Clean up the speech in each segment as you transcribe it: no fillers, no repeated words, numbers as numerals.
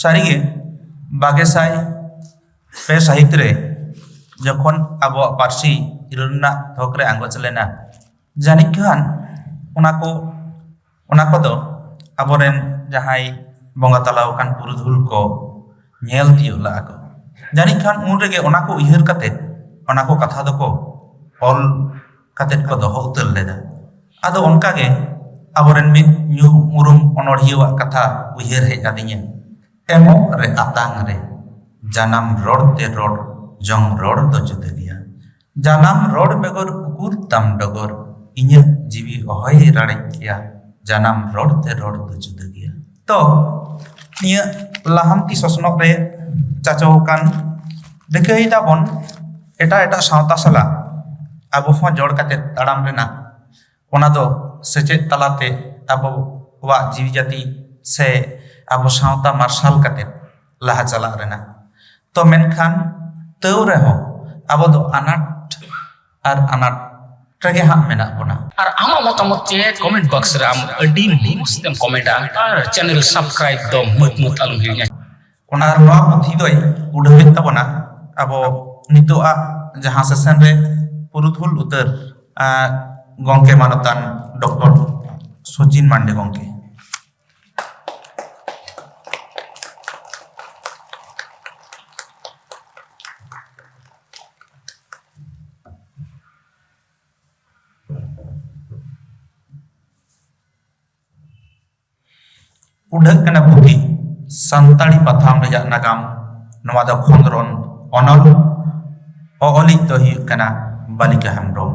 सारिगे बागेसाई पे साहित्य रे जखन अब पार्सी इरुन्ना थोकरे आंगोच लेना जानिक खान उना को दो अबोरेन जहाई बंगा तलाव कान पुरुधुल को नेल दियो लाको जानिक खान उन रेगे उना को उयहर काते उना को कथा दो को ऑल काते को दोहो उतर लेदा आदो उनका के अबोरेन मित न्यू मुरुम अनोढ़िया कथा उयहर हेज आदिnya एमो रे आतांग रे जानम रोड ते रोड जंग रोड तो जुदा गया जानम रोड बेगर कुकुर तम डगर इन्हें जीवी अहय राड़े किया जानम रोड ते रोड तो जुदा गया तो निया लाहामती ससनक रे चाचोकान देखै दाबन एटा एटा सावता सला आबो फा जोड़ काते ताड़ाम रेना ओना दो सेचेत तलाते आबो वा जीवी जाति से आबो सावता मार्शल काते लाहा चला रेना तो मेनखान तौ रेहो आबो दो अनाट और अनाट ट्रेगे हाथ में ना बोना और आमा मतामत चे कमेंट बॉक्स रे आम अडी मुस्तेम कमेंट और चैनल सब्सक्राइब दो मत आलम हिरिया ओनार नवा पुथी दोय उडहबित तबना आबो नितोआ जहां सेशन रे पुरुथुल उतर गंके मानतान डॉक्टर सचिन मांडे गंके उडहक कना पुथी संताड़ी पथाम रेजा नागाम नवा द खोंदरन अनल अली तो हुयुग कना बालिका हेम्ब्रम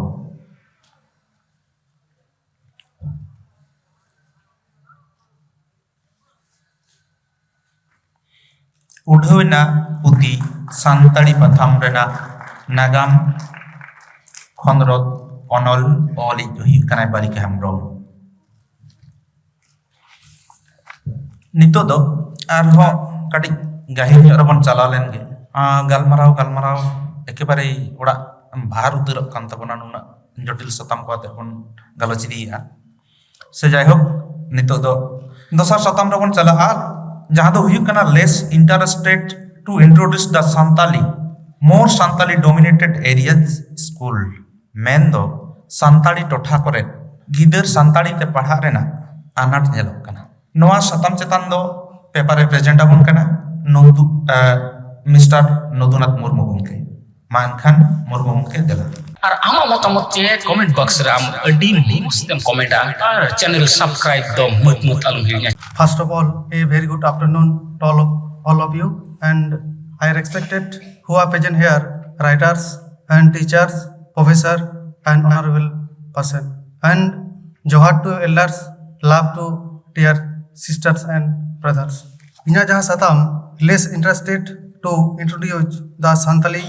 उडहना पुथी संताड़ी पथाम रेना नागाम खोंदरन अनल अली तो हुयुग कना बालिका हेम्ब्रम नितो दो आरहो काटी गाहिर रबन चला लेनगे गलमराव एकेबारे ओड़ा भार उतर कान तबना नुना जटिल सताम को आते बन गलचिदिया से जायहोक नितो दो दोसर सताम रबन चला जहां दो हुयुग कना less interested to introduce the Santali more Santali dominated areas school मेन दो संताली टोठा करे गिदर संताली ते पढ़ा रेना आनाट नेलोक कना नवा सतम चेतन दो पेपर प्रेजेंट अबन कना नंदु मिस्टर नदुनाथ मुर्मू गंके मानखान मुर्मू गंके देला और आमा मतामत चे कमेंट बॉक्स रे आम अडी मुस्तेम कमेंट और चैनल सब्सक्राइब दो मत आलम Hiriya First of all, a very good afternoon to all of you, and I respected who are present here, writers and teachers, professor and honorable person, and johar to elders, love to dear sisters and brothers. Inya jaha satam less interested to introduce the Santali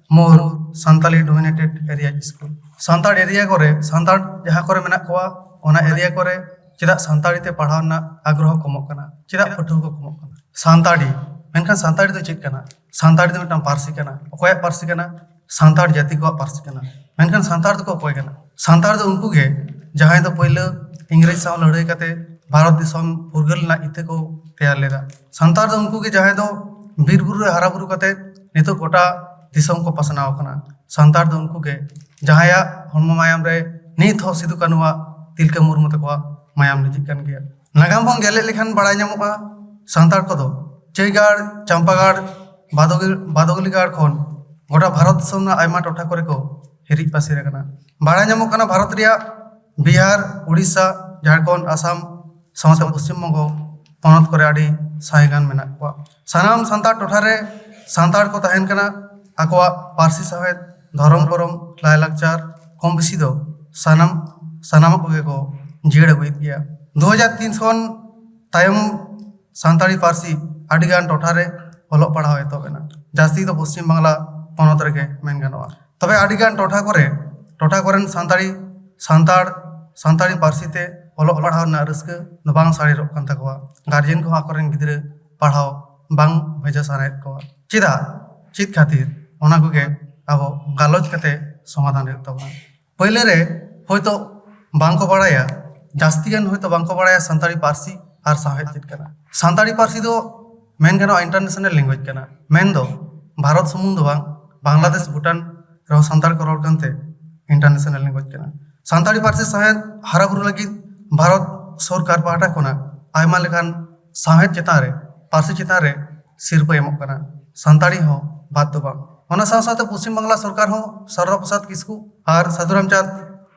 more Santali dominated area school. Santal area kore Santal jaha kore menak koa ona area kore chida Santali te padhaw na agroh komok kana chida pathu ko komok kana Santali menkan Santali do chit kana Santali do mitam parsi kana okoy parsi kana Santal jati ko parsi kana menkan Santal do ko okoy kana Santal do unku ge jahay do poila इंग्रेज Sao लड़ाई करते भारत दिसम फुरगल ना इते को तैयार लेदा संतार दो उनको के जहां दो बीर बुरु हरा बुरु करते नितो गोटा दिसम को पसनाव कना संतार दो उनको के जहां या हर्म मायाम रे नित हो सिदु कानुआ तिलके मुर्मु तको मायाम निजिक कन गया नागाम बंग गेले लेखन बड़ा ᱧᱟᱢᱚᱜᱼᱟ संतार को दो चेगाड़ चंपागाड़ बादोगलीगाड़ खन गोटा भारत दिसम ना आयमा टोठा करे को हिरिज पासी रे कना बड़ा ᱧᱟᱢᱚᱜ कना भारत रिया बिहार उड़ीसा झारखंड आसाम सावते पश्चिम बंग पनत करे आड़ी सायगान मेना को सानाम संतार टोठारे संतार को तहन कना आकोआ पारसी साहेद धर्म करम लायलाकचार कम बेसी दो सानाम को जीड़ अगुत गया 2003 सन तायम संताड़ी पारसी आड़ीगान टोठारे ओलोग पढ़ाव एतोबेना जास्ती तो पश्चिम बांग्ला पनत रेगे मेन गानोआ तबे आड़ीगान टोठा कोरेन संताड़ी पारसी ते ओलोग पढ़ाव ना रस्के दो बांग साड़ीरोग कान ताकोआ गार्जियन को आकोरेन गिद्रे पढ़ाव बांग भेजा सानायत को चिदा चित खातिर ओना कोगे आबो गालोच कते समाधान हुयुग ताबोना पहिले रे होयतो बांग को बड़ाया जास्ती गान होयतो बांग को बड़ाया संताड़ी पारसी आर साहेद चित कना संताड़ी पारसी दो मेन गानो इंटरनेशनल लैंग्वेज कना मेन दो भारत सुमुंग दो बांग बांग्लादेश भूटान रहो संताल को रोड कंते इंटरनेशनल लैंग्वेज कना संताली पार्सी साहेब हरा बुरु लगी भारत सरकार पाहटा कोना आयमा लेखान साहेब चेतारे पार्सी चेतारे सिरपा एमक कना संताली हो बात दो बांग ओना साथ साथ पश्चिम बांग्ला सरकार हो सर्व प्रसाद किस्कू और साधुराम चांद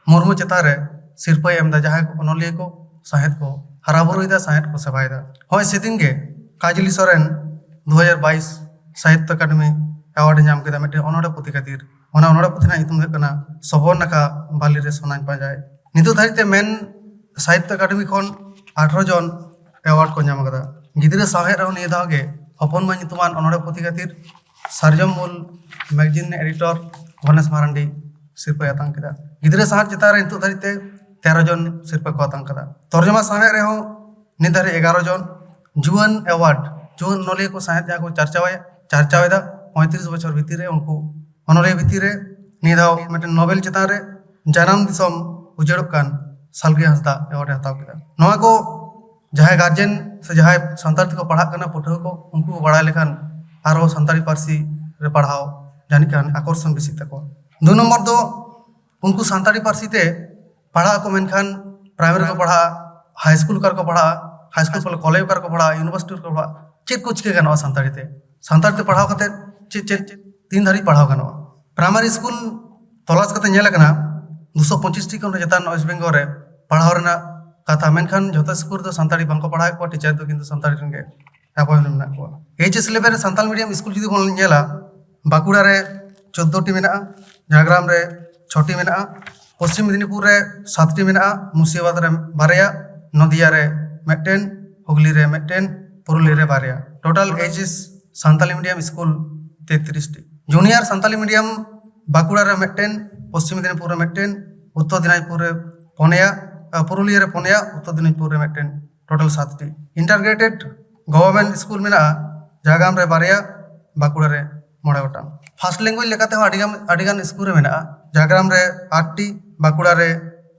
मुर्मू चेतारे सिरपा एमदा जहां को ओनलिया को साहेब को हरा बुरु इदा साहेब को सभाइदा होय सेदिन गे काजली सोरेन 2022 साहित्य अकादमी अवार्ड नाम केदा मिटे ओनोडे पुथि खातिर ओना ओनोडे पुथि ना इतुम कना सबोर नका बाली रे सोनान पाजाय नितु धारिते मेन साहित्य अकादमी खन 18 जन अवार्ड को नाम कदा गिदरे साहेब रे नि दागे हपन मा नितुमान ओनोडे पुथि खातिर सारजम मूल मैगजीन एडिटर गणेश मारंडी सिरपा आतां केदा गिदरे साहेब चितारे नितु धारिते 13 जन सिरपा को आतां कदा तर्जमा साहेब रे हो नि धारे 11 जन जुवन अवार्ड जुवन नोले को साहित्य जहाँ को चर्चावेदा 35 बछर भीतर रे उनको अनोले भीतर रे निधाव मिटे नोबेल चेतान रे जानम दिसम उजड़क कान सालगी हंसदा अवार्ड हताव केदा नोआ को जहां गार्जियन से जहां संताली को पढ़ा करना पढ़ो को उनको बड़ा लेखान आरो संताली पार्सी रे पढ़ाओ जानी कान आकर्षण बेसी तको 2 नंबर दो उनको संताली पार्सी ते पढ़ा को मेनखान प्राइमरी को पढ़ा हाई स्कूल कर को पढ़ा हाई स्कूल पर कॉलेज कर को पढ़ा यूनिवर्सिटी को पढ़ा चेक को चिके गानवा संताली ते पढ़ाओ खातिर चेक 3 धारी पढ़ाओ गानवा प्राइमरी स्कूल तलाश करते नेल कना 225 टी कोन जतान वेस्ट बेंगल रे पढ़ाओ रेना कथा मेनखान जोता स्कूल दो संताली बांको पढ़ाए को टीचर दो किंतु संताली रंगे अपॉइंट मेना को एचएस लेवल रे संताल मीडियम स्कूल जुदी बोन नेला बाकुड़ा रे 14 टी मेना झारग्राम रे 6 टी मेना पश्चिम मेदिनीपुर रे 7 टी मेना मुर्शिदाबाद रे बारया नदिया रे मेटेन हुगली रे मेटेन पुरुलिया रे बारया total HS Santali medium school 33 टी जूनियर संताली मीडियम बाकुड़ा रे मेटेन पश्चिम मेदिनीपुर रे मेटेन उत्तर दिनाजपुर रे पोनिया पुरुलिया रे पोनिया उत्तर दिनाजपुर रे मेटेन टोटल 7 टी इंटीग्रेटेड गवर्नमेंट स्कूल मेना झारग्राम रे बारया बाकुड़ा रे 9 गोटांग फर्स्ट लैंग्वेज लेकाते हो अडिगान स्कूल रे मेना झारग्राम रे 8 टी बाकुड़ा रे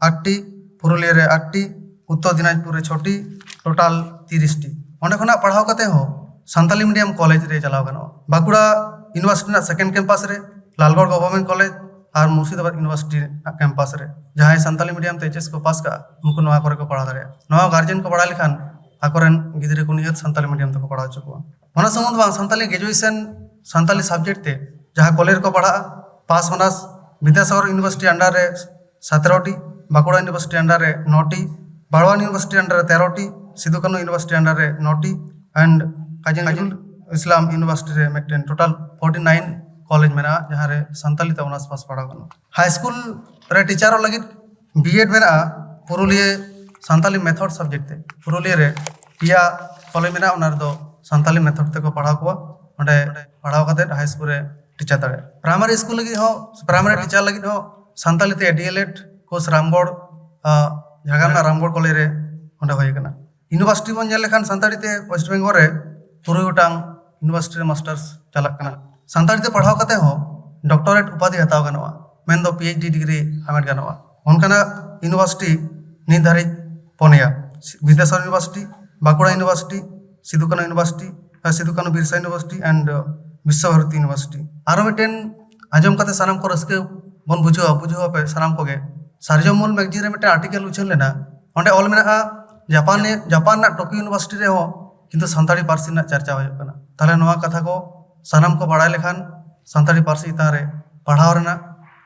8 टी पुरुलिया रे 8 टी उत्तर दिनाजपुर रे 6 टी टोटल 30 टी ओंडे खना पढ़ाओ कते हो संताली मीडियम कॉलेज रे चलाव गनो बाकुड़ा यूनिवर्सिटी ना सेकेंड कैंपस रे लालगढ़ गवर्नमेंट कॉलेज और मुर्शिदाबाद यूनिवर्सिटी कैंपस रे जहां संताली मीडियम ते एचएस को पास का उनको नवा करे को पढ़ा दारे नवा गार्जियन को पढ़ा लिखान आकोरन गिदरे को नियत संताली मीडियम ते को पढ़ा चुको ओना संबंध बा संताली ग्रेजुएशन संताली सब्जेक्ट ते जहां कॉलेज को पढ़ा पास होनास विद्यासागर यूनिवर्सिटी अंडर रे 17 टी बाकुड़ा यूनिवर्सिटी अंडर रे 9 टी बाड़वान यूनिवर्सिटी अंडर रे 13 टी सिद्धू कान्हू यूनिवर्सिटी अंडर रे 9 टी एंड काजी इस्लाम यूनिवर्सिटी रे मेटेन टोटल 49 कॉलेज मेना जहां रे संताली ते ऑनर्स पास पढ़ा गनो हाई स्कूल रे टीचर लगी बीएड मेना पुरुलिया संताली मेथड सब्जेक्ट ते पुरुलिया रे पिया कॉलेज मेना उनार दो संताली मेथड ते को पढ़ा को ओंडे पढ़ाव कते हाई स्कूल रे टीचर दारे प्राइमरी स्कूल लगी हो प्राइमरी टीचर लगी हो संताली ते DElEd course Ramgarh Jhargram Ramgarh college रे ओंडे होय कना यूनिवर्सिटी बन जेल लेखान संताली ते वेस्ट बेंगल रे 3 गोटांग यूनिवर्सिटी रे मास्टर्स चलक कना संताली ते पढ़ाव कते हो डॉक्टरेट उपाधि हताव गनवा मेन दो पीएचडी डिग्री हामेट गनवा ओनकाना यूनिवर्सिटी निर्धारी पोनिया Vidyasagar university Bankura university Sidho Kanhu university Sidho Kanho Birsa university and Vishva Bharati university आरो मिटेन आजम कते सानाम को रस्के बन बुझो पे सानाम कोगे सारजम मूल मैगजीन रे मिटे आर्टिकल उछन लेना ओंडे ऑल मेना जापान ना टोक्यो यूनिवर्सिटी रे हो किंतु संताली पार्सी ना चर्चा होय कना ताले नवा कथा को सानाम को बड़ा लेखान संताली पार्सी तारे पढ़ाव रेना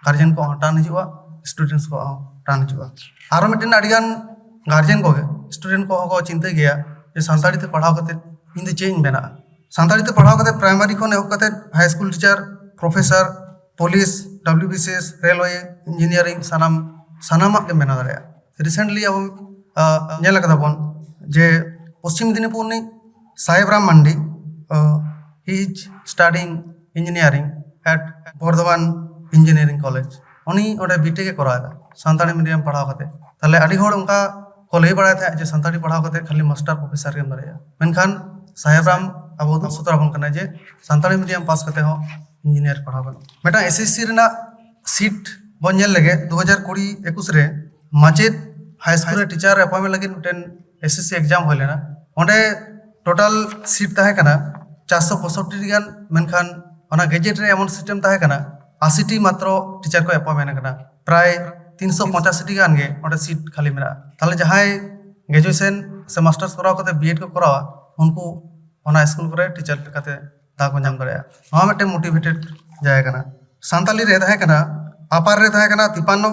गार्जियन को हटान हिजुआ स्टूडेंट्स को हटान हिजुआ आरो मिटेन अडिगान गार्जियन को स्टूडेंट को चिंता गया जे संताली ते पढ़ाव कते इन द चेंज मेना संताली ते पढ़ाव कते प्राइमरी खन एहब कते high school teacher professor police WBCS railway engineering सानामा के मेना दारे रिसेंटली अब नेल कदा बन जे पश्चिम मेदिनीपुर नि Sahebram Mandi he is studying engineering at Bardhaman engineering college उनी ओडे बीटेक के करादा संताली मीडियम पढ़ाव कते ताले अडी होड़ उनका को लई बड़ा था जे संताली पढ़ाव कते खाली मास्टर प्रोफेसर के अंदर मेनखान साहेबराम अब दो सूत्र बन कना जे संताली मीडियम पास कते हो इंजीनियर पढ़ाव कना मेटा एसएससी रेना सीट बन जेल लगे 2020-21 रे माचेद हाई स्कूल टीचर अपॉइंटमेंट लगे मिटेन एसएससी एग्जाम होय लेना ओंडे टोटल सीट ताहे कना 465 गान मेनखान ओना गेजेट रे एमन सिस्टम ताहे कना 80 टी मात्र टीचर को अपॉइंटमेंट कना प्राय 385 गान गे ओडे सीट खाली मेरा ताले जहाय ग्रेजुएशन से मास्टर्स कराव कते बीएड को करावा उनको ओना स्कूल करे टीचर कते दा को नाम दरेया नोआ मिटे मोटिवेटेड जाय कना सांताली रे ताहे कना अपार रे ताहे कना 53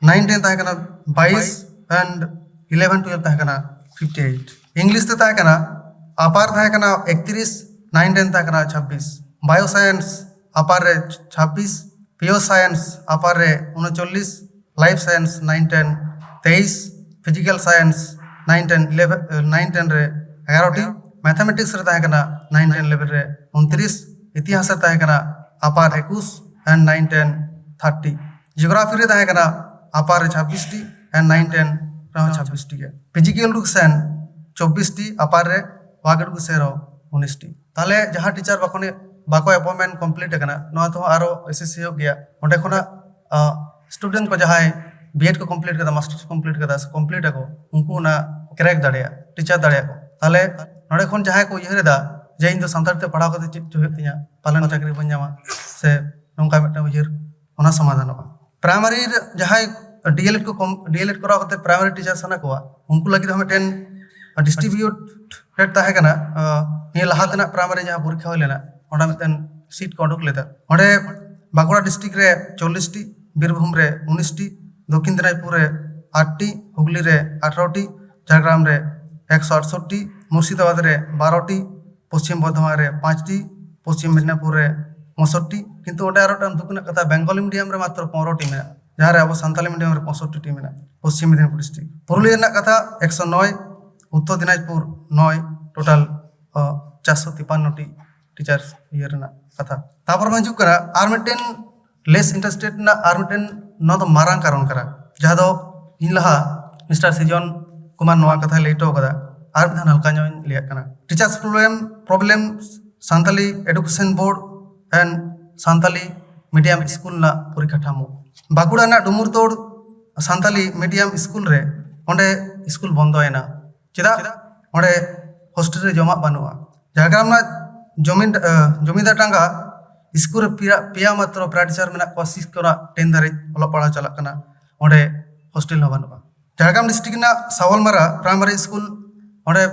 9 10 ताहे कना 22 एंड 11 12 ताहे कना 58 इंग्लिश ते ताहे कना अपार ताहे कना 31 9 10 ताहे कना 26 बायो साइंस अपार रे 26 पियो साइंस अपार रे 39 लाइफ साइंस 9 10 23 फिजिकल साइंस 9 10 11 9 10 रे 11 टी मैथमेटिक्स रे ताहे कना 9 10 11 रे 29 इतिहास रे ताहे कना अपार 21 एंड 9 10 30 जियोग्राफी रे ताहे कना अपार रे 26 टी एंड 9 10 रे 26 टी के फिजिकल एडुकेशन 24 टी अपार रे वागड़ को सेरो 19 टी ताले जहां टीचर बाकोने बाको अपॉइंटमेंट कंप्लीट कना नो तो आरो एसएससी हो गया ओंडे खोना स्टूडेंट को जहां बीएड को कंप्लीट कदा मास्टर्स कंप्लीट कदा से कंप्लीट को उनको ना क्रैक दाड़िया टीचर दाड़िया को ताले नोडे खन जहां को इहरे दा जे इन दो संतार ते पढ़ाव कते चित होय तिया पालन चाकरी बन जामा से नोंका मेटा उजर ओना समाधान हो प्राइमरी जहां डीएलएड कराव कते प्राइमरी टीचर सना को उनको लगी हम टेन डिस्ट्रीब्यूट हेड ताहे कना ये लहा तना प्राइमरी जहां परीक्षा होय लेना ओडा मितन सीट को उडुक लेता ओडे बागुड़ा डिस्ट्रिक्ट रे 40 टी बीरभूम रे 19 टी दक्षिण दिनाजपुर रे 8 टी हुगली रे 18 टी झारग्राम रे 168 टी मुर्शिदाबाद रे 12 टी पश्चिम बर्धमान रे 5 टी पश्चिम मिदनापुर रे 65 टी किंतु ओडे आरो टान दुकुना कथा बेंगली मीडियम रे मात्र 15 टी मेना जहां रे अब संताली मीडियम रे 65 टी मेना पश्चिम मिदनापुर डिस्ट्रिक्ट पुरुलिया ना कथा 109 उत्तर दिनाजपुर 9 टोटल 453 टी टीचर्स ईयर ना कथा तापर में हिजुग करा आर मिटेन लेस इंटरेस्टेड ना आर मिटेन न तो मारांग कारण करा जहां दो इन लहा मिस्टर सिजन कुमार नोआ कथा लेटो कदा आर मिधान हल्का नो लिया कना teachers problem Santali education board and Santali medium school ना परीक्षा ठामो बाकुड़ा ना डुमुर तोड़ सांताली मीडियम स्कूल रे ओंडे स्कूल बंद होना चेदा ओंडे हॉस्टल रे जमा बानुआ झारग्राम ना जमींदार टांगा स्कूल पिया मात्र प्रा टीचर मेना कोशिश करा 10 धारे ओला पढ़ा चला कना ओंडे हॉस्टल न बानुआ झारग्राम डिस्ट्रिक्ट ना सावलमारा प्राइमरी स्कूल ओंडे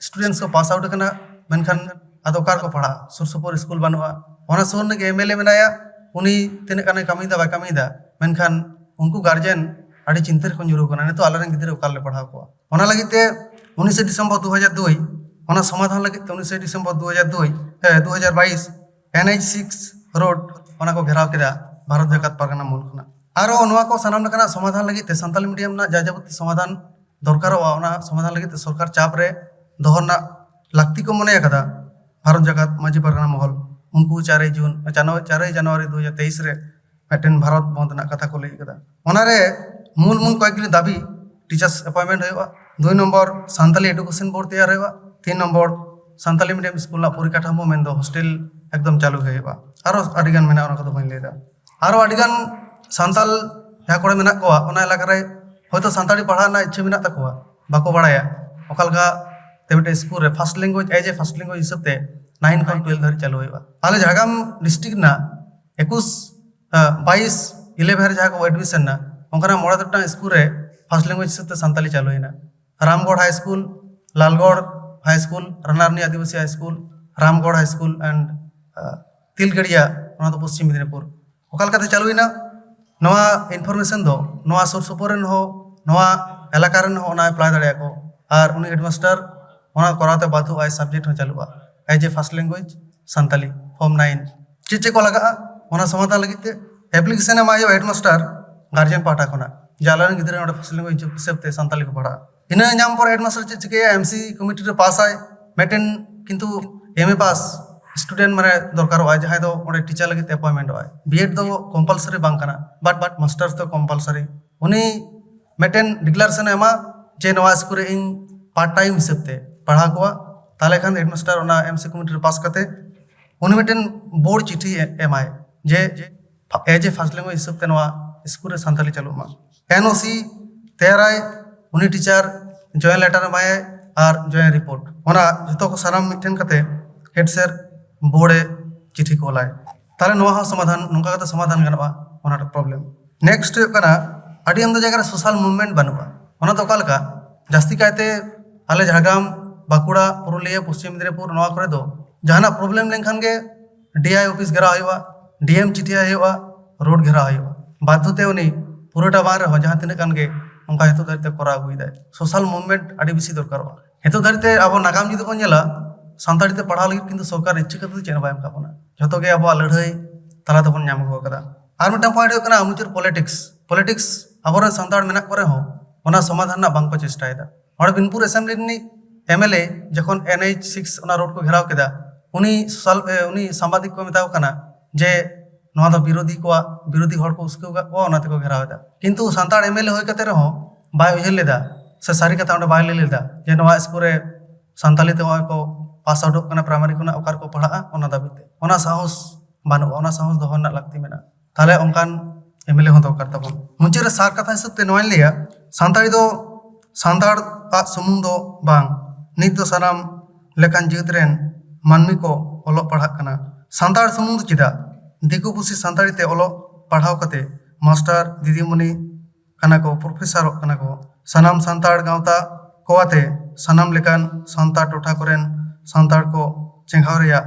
स्टूडेंट्स को पास आउट कना मेनखान अदोकार को पढ़ा सुर सुपुर स्कूल बानुआ ओना सोन के एमएलए मेनाया उनी तिने काने कमीदा बा कमीदा मेनखान उनको गार्जियन आड़ी चिंता को जुरू कना ने तो आलरेन गिदरे ओकाल ले पढ़ा को ओना लगिते 19 दिसंबर 2002 ओना समाधान लगे 19 दिसंबर 2022 NH6 रोड ओना को घेराव केदा भारत जगत परगना मुल्क ना आरो नोआ को सनाम लकना समाधान लगे ते संताली मीडियम ना जाजाबती समाधान दरकार ओना समाधान लगे ते सरकार चाप रे दोहरना लाक्ति को मने कदा भारत जगत माजी परगना महल उनको 4 जनवरी 2023 रे मेटेन भारत बंद ना कथा को लई कदा ओना रे मूल कयगुली दाबी टीचर्स अपॉइंटमेंट होगा 2 नंबर सांताली एजुकेशन बोर्ड तैयार होगा 3 नंबर सांताली मीडियम स्कूल ना परीक्षा ठामो मेन दो हॉस्टल एकदम चालू होगा आरो अडिगान मेना ओना को बन लेदा आरो अडिगान सांताल या कोड़े मेना को ओना इलाका रे होतो सांताली पढ़ा ना इच्छा मेना तकोवा बाको बाड़ाया ओकालका तेबटे स्कूल रे first language as a first language हिसाब ते 9 खन 12 धरि चालू होगा आले झारग्राम डिस्ट्रिक्ट ना 21 22 11 जहाँ को एडमिशन ना ओंकरा मोड़ा तटा स्कूल रे फर्स्ट लैंग्वेज हिसाब ते सांताली चालू होइना Ramgarh high school Lalgarh high school Ranarani Adivasi high school Ramgarh high school and Tilgaria तो पश्चिम मिदनापुर ओकालकाते चालू होइना नवा इनफॉरमेशन दो नवा सुर सुपुर रेन हो नवा एलाका रेन हो ना अप्लाई दाड़िया को आर उनी हेडमास्टर ओना कराते बाधु आय सब्जेक्ट हो चालुआ as a first language Santali form 9 चे को लगा ओना समाधान लगिते एप्लीकेशन एम आयो हेडमास्टर गार्जियन पाटा कोना जालान गिदरे ओडे फर्स्ट लैंग्वेज हिसाब ते सांताली को पढ़ा इना नाम पर हेडमास्टर चिके एमसी कमिटी रे पास आय मेटेन किंतु एमए पास स्टूडेंट माने दरकार होय जहां दो ओडे टीचर लगित अपॉइंटमेंट होय बीएड दो कंपलसरी बांग कना बट मास्टर्स तो कंपलसरी उनी मेटेन डिक्लेरेशन एमा जे नवा स्कूल इन पार्ट टाइम हिसाब ते पढ़ा कोआ ताले खान हेडमास्टर ओना एमसी कमिटी रे पास करते उनी मेटेन बोर्ड चिट्ठी एमआई जे एज ए फर्स्ट लैंग्वेज हिसाब ते नवा स्कूल रे सांताली चालू मा एनओसी तेराय उनी टीचर जॉइन लेटर एमाय और जॉइन रिपोर्ट ओना जतो को साराम मिटेन कते हेड सर बोर्डे चिट्ठी को लाए ताले नोआ हो समाधान नोंका कते समाधान गनवा ओना प्रॉब्लम नेक्स्ट कना अडी आमदा जगह सोशल मूवमेंट बनवा ओना तो कालका जास्ती कायते आले झारग्राम बाकुड़ा पुरुलिया पश्चिम मेदिनीपुर नोआ करे दो जहाना प्रॉब्लम लेनखान गे डीआई ऑफिस घेरा हुआ डीएम चिठिया हुआ रोड घेरा हुआ बाध्यते उनी पुरोटा बार रहो जहाँ तीन कान गे उनका हेतु धरते करा हुई सोशल मूवमेंट अड़ी बेसी दरकार हेतु धरते अब नागाम जुदी बन नेला सानताड़ी ते पढ़ाव लगी किंतु सरकार इच्छा करते चेन बाय एमका बोना जतो गे अब लड़ाई तला तबन नाम को कदा आर मिटन पॉइंट होकना मुचुर पॉलिटिक्स अबरे सानताड़ मेना करे हो ओना समाधान ना बांग को चेष्टायदा और बिनपुर असेंबली नि एमएलए जखन NH6 ओना रोड को घेराव केदा उनी सांबादिक को मेताव कना जे नोआ दो विरोधी हड़ को उसके ओना ते को घेरावदा किंतु सानताड़ एमएलए होय कते रहो बाय उजल लेदा से सारी कथा ओंडे बाय लेदा जे नोआ स्कूल रे सानताली ते को पास आउट कना प्राइमरी खुना ओकार को पढ़ा ओना दाबिते ओना साहस बानु ओना साहस दोहन ना लगती मेना ताले ओंकान एमएलए हो दरकार तबन मुचे रे सार कथा हिसाब ते नोय लिया सानताड़ी दो सानताड़ आ सुमुंग दो बांग नित दो सानाम लेकान जीत रेन मानमी को ओलो पढ़ा कना सानताड़ सुमुंग चिदा दिकु पुसी सानताड़ी ते ओलो पढ़ाव कते मास्टर दीदीमुनि कना को प्रोफेसर कना को सानाम सानताड़ गावता कोआते सानाम लेकान सानताड़ टोठा कोरेन सानताड़ को चेंघाव रेया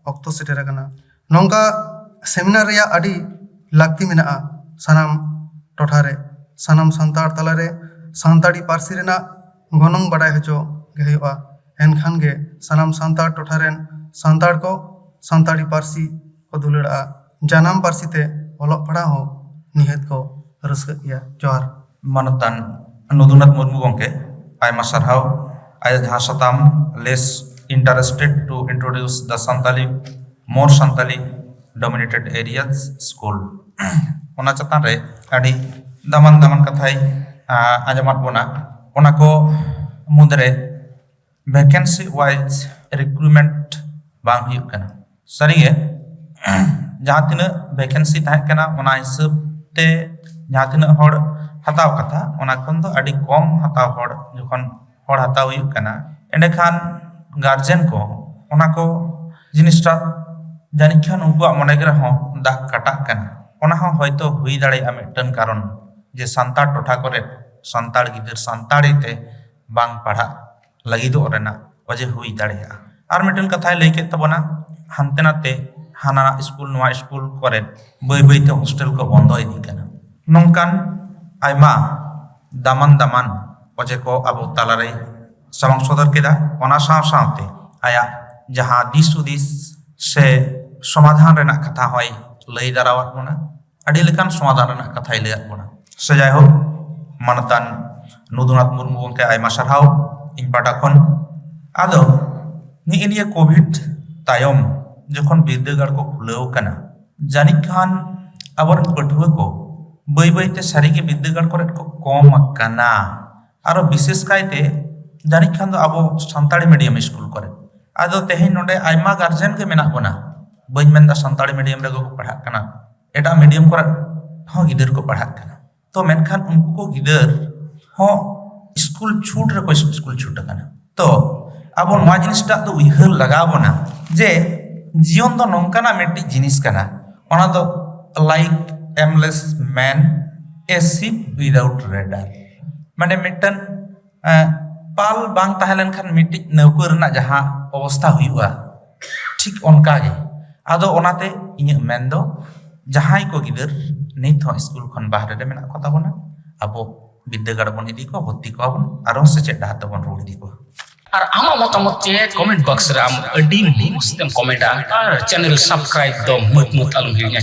ऑक्तो सेटेर कना नोंका सेमिनार रेया अडी लागती मेना सानाम टोठा रे सानाम सानताड़ तला रे सानताड़ी पारसी रेना गनोंग बडाय हचो गे हुआ एनखान गे सानाम सानताड़ टोठा रेन सानताड़ को सानताड़ी पारसी को दुलड़ा जानाम पारसी ते ओलोग पढ़ा हो निहत को रस्क किया जोहार मानतान नदुनाथ मुर्मू गंके आयमा सारहाव आय जहाँ सताम less interested to introduce the more Santali dominated areas school ona chatan re adi daman kathai anjamat bona ona ko mudre vacancy wise recruitment bang huyuk kana sari ge jahan tina vacancy tahe kana ona hisab te jahan tina hor hataw katha ona khon do adi kom hataw hor jokhon hor hataw huyuk kana endekhan guardian को ओना को जिनिसटा जानी खान उनको मने गे रहो दा काटा कना ओना हो होयतो हुई दाड़े मिटन कारण जे सानताड़ टोठा करे सानताड़ गिदर सानताड़ी ते बांग पढ़ा लगिदो रेना वजह हुई दाड़े आर मिटन कथा लई के तबना हानते नाते हाना स्कूल नोआ स्कूल करे बई बई ते हॉस्टल को बंद इदी कना नोंकान आयमा दामान वजह को अब तालारे समंग सदर केदा ओना सावते आया जहाँ दिस उदिस से समाधान रेना कथा होय लई दारावात बोना अडी लेकान समाधान रेना कथाय लैयात बोना से जाय हो मानतान नदुनाथ मुर्मू गंके आयमा सारहाव इन पाटा खन आदो नि इनिया कोविड तायम जखन बिद्यागार को खुलेव कना जानी खान आबर पठुआ को बई बई ते सारी के बिद्यागार करे को कम कना आरो विशेष कायते जानी खान दो अब सानताड़ी मीडियम स्कूल करे आदो तेहे नोडे आयमा गार्जियन के मेना बना बई मेनदा सानताड़ी मीडियम रे को पढ़ा कना एटा मीडियम करे हो गिदर को पढ़ा कना तो मेनखान उनको को गिदर हो स्कूल छूट रे को स्कूल छूट कना तो अब नवा जिनिसटा दो उइहर लगा बना जे जीवन दो नोंकाना मेटी जिनिस कना ओना दो लाइक एमलेस मैन ए शिप विदाउट रेडर माने मिटन पाल बांग ताहेलन खान मिट्टी नौकर ना जहाँ अवस्था हुआ ठीक उनका गे आदो ओनाते इᱧ मेन दो जहां को गिदर नित हो स्कूल खन बाहर रे मेना को ताबोना अबो विद्यागार बन इदी को भर्ती को बन आरो से चेक डाहत बन रोड इदी को আর আমার মতামত চেয়ে কমেন্ট বক্স রে আম আডি মুস্তেম কমেন্ট আর চ্যানেল সাবস্ক্রাইব দম মুত আলম হিরিয়া